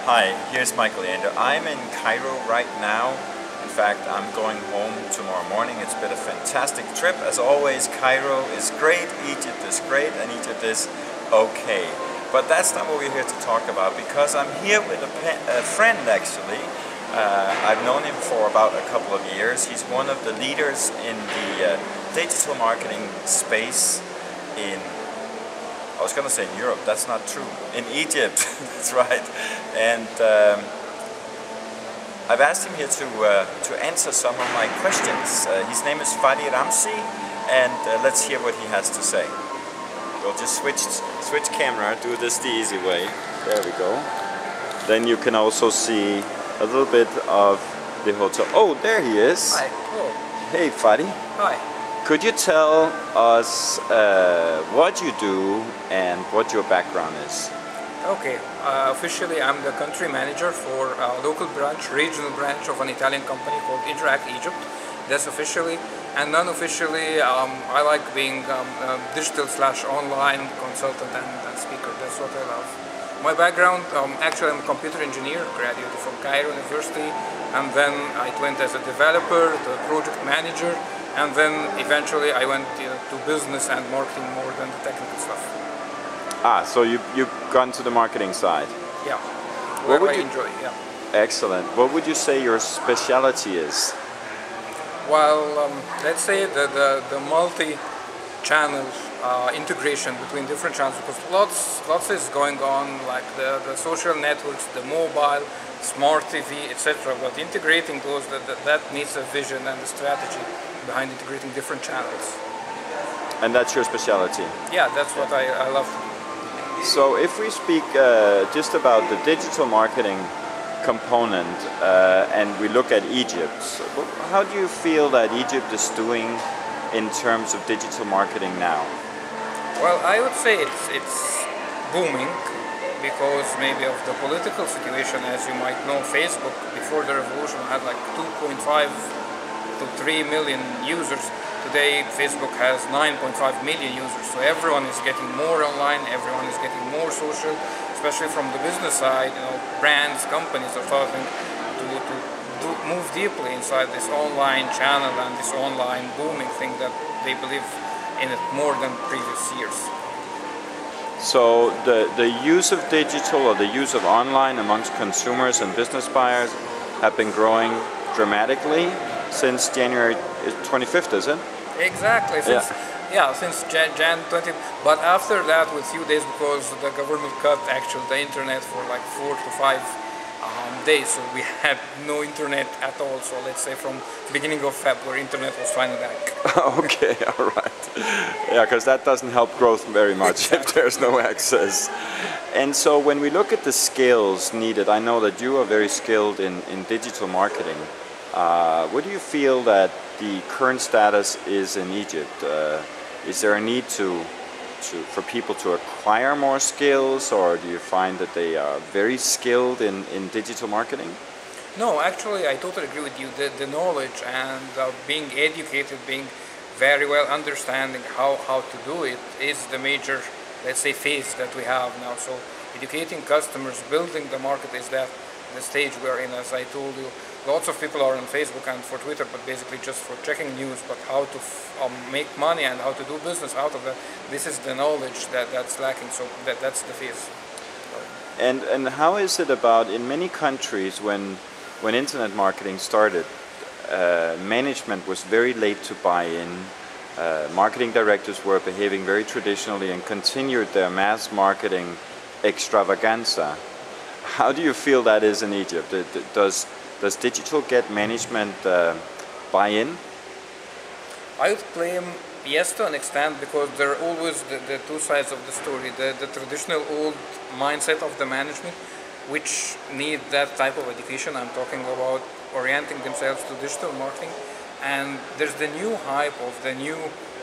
Hi, here's Michael Leander. I'm in Cairo right now. In fact, I'm going home tomorrow morning. It's been a fantastic trip. As always, Cairo is great, Egypt is great, and Egypt is okay. But that's not what we're here to talk about, because I'm here with a friend, actually. I've known him for about a couple of years. He's one of the leaders in the digital marketing space in, I was going to say in Europe, that's not true. In Egypt, that's right. And I've asked him here to answer some of my questions. His name is Fady Ramzy, and let's hear what he has to say. We'll just switch camera, do this the easy way. There we go. Then you can also see a little bit of the hotel. Oh, there he is. Hi. Hello. Hey, Fady. Hi. Could you tell us what you do and what your background is? Okay. Officially, I'm the country manager for a local branch, regional branch of an Italian company called Interact Egypt. That's officially. And non-officially, I like being digital/online consultant and speaker. That's what I love. My background, actually, I'm a computer engineer, graduated from Cairo University, and then I went as a developer, to a project manager, and then eventually I went to business and marketing more than the technical stuff. Ah, so you've gone to the marketing side. Yeah, What would I you enjoy, yeah. Excellent. What would you say your specialty is? Well, let's say the multi-channel integration between different channels, because lots is going on, like the social networks, the mobile, smart TV, etc. But integrating those, that needs a vision and a strategy behind integrating different channels. And that's your specialty? Yeah, that's what I love to do. So if we speak just about the digital marketing component and we look at Egypt, how do you feel that Egypt is doing in terms of digital marketing now? Well, I would say it's booming because maybe of the political situation. As you might know, Facebook before the revolution had like 2.5 to 3 million users. Today Facebook has 9.5 million users, so everyone is getting more online, everyone is getting more social, especially from the business side. Brands, companies are starting to move deeply inside this online channel and this online booming thing that they believe in it more than previous years. So the use of digital or the use of online amongst consumers and business buyers have been growing dramatically since January 25th, is it? Exactly. Since Jan 20. But after that, with few days, because the government cut actually the internet for like 4 to 5 days, so we had no internet at all. So let's say from beginning of February, internet was finally back. Okay, all right. Yeah, because that doesn't help growth very much if there's no access. And so when we look at the skills needed, I know that you are very skilled in digital marketing. What do you feel that the current status is in Egypt? Is there a need for people to acquire more skills, or do you find that they are very skilled in digital marketing? No, actually, I totally agree with you. The knowledge and being educated, being very well understanding how to do it is the major, let's say, phase that we have now. So educating customers, building the market is the stage we're in. As I told you, lots of people are on Facebook and for Twitter, but basically just for checking news. But how to make money and how to do business out of that, this is the knowledge that's lacking. So that's the phase. And how is it about in many countries when internet marketing started, management was very late to buy in. Marketing directors were behaving very traditionally and continued their mass marketing extravaganza. How do you feel that is in Egypt? Does digital get management buy-in? I would claim yes, to an extent, because there are always the two sides of the story. The traditional old mindset of the management, which need that type of education. I'm talking about orienting themselves to digital marketing. And there's the new hype of the new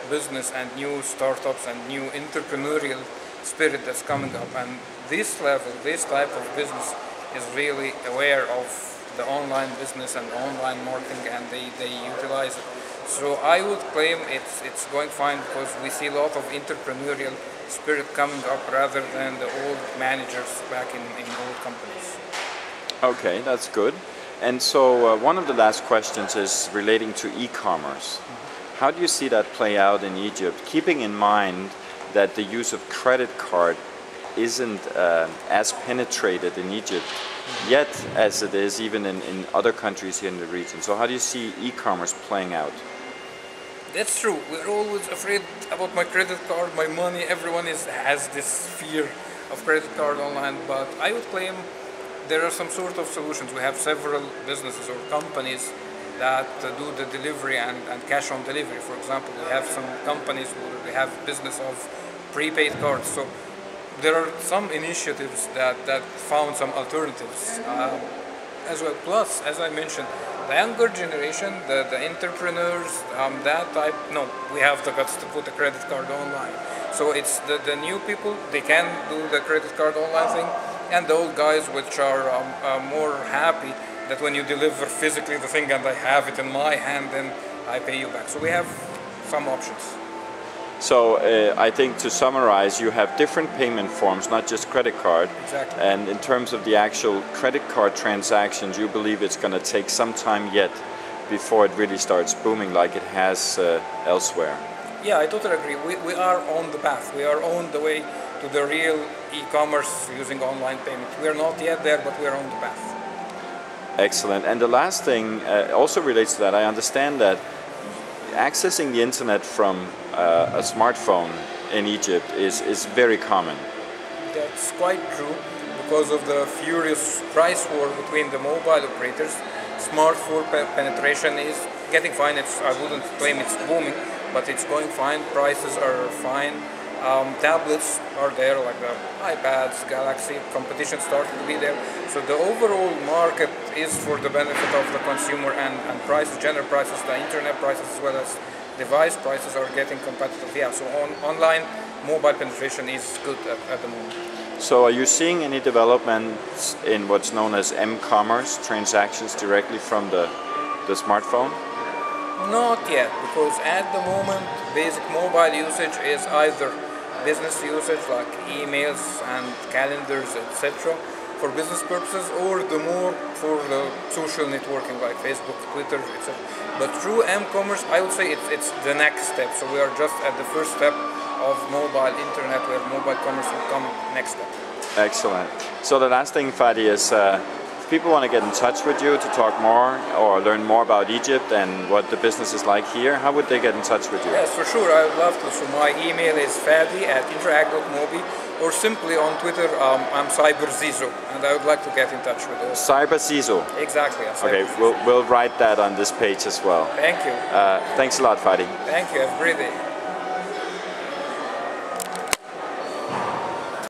business and new startups and new entrepreneurial spirit that's coming up. And this level, this type of business is really aware of the online business and online marketing, and they utilize it. So I would claim it's going fine, because we see a lot of entrepreneurial spirit coming up rather than the old managers back in old companies. Okay, that's good. And so one of the last questions is relating to e-commerce. How do you see that play out in Egypt, keeping in mind that the use of credit card isn't as penetrated in Egypt yet as it is even in other countries here in the region? So how do you see e-commerce playing out? That's true. We're always afraid about my credit card, my money. Everyone has this fear of credit card online, but I would claim there are some sort of solutions. We have several businesses or companies that do the delivery and cash on delivery. For example, we have some companies where we have business of prepaid cards. So there are some initiatives that found some alternatives as well. Plus, as I mentioned, the younger generation, the entrepreneurs, that type, no, we have the guts to put a credit card online. So it's the new people, they can do the credit card online thing, and the old guys which are more happy that when you deliver physically the thing and I have it in my hand, then I pay you back. So we have some options. So I think to summarize, you have different payment forms, not just credit card. Exactly. And in terms of the actual credit card transactions, you believe it's going to take some time yet before it really starts booming like it has elsewhere. Yeah, I totally agree. We are on the path. We are on the way to the real e-commerce using online payment. We are not yet there, but we are on the path. Excellent. And the last thing also relates to that. I understand that accessing the internet from a smartphone in Egypt is very common. That's quite true. Because of the furious price war between the mobile operators, smartphone penetration is getting fine. I wouldn't claim it's booming, but it's going fine. Prices are fine. Tablets are there, like the iPads, Galaxy. Competition started to be there. So the overall market is for the benefit of the consumer, and prices, general prices, the internet prices as well as device prices are getting competitive. Yeah, so online mobile penetration is good at the moment. So are you seeing any developments in what's known as m-commerce, transactions directly from the smartphone? Not yet, because at the moment basic mobile usage is either business usage like emails and calendars, etc. for business purposes, or the more for the social networking like Facebook, Twitter, etc. But through m-commerce, I would say it's the next step. So we are just at the first step of mobile internet, where mobile commerce will come next step. Excellent. So the last thing, Fady, is if people want to get in touch with you to talk more or learn more about Egypt and what the business is like here, how would they get in touch with you? Yes, for sure, I would love to. So my email is fady@interact.mobi, or simply on Twitter, I'm CyberZizo, and I would like to get in touch with you. CyberZizo. Exactly. Yeah, okay, we'll write that on this page as well. Thank you. Thanks a lot, Fady. Thank you. Have a great day.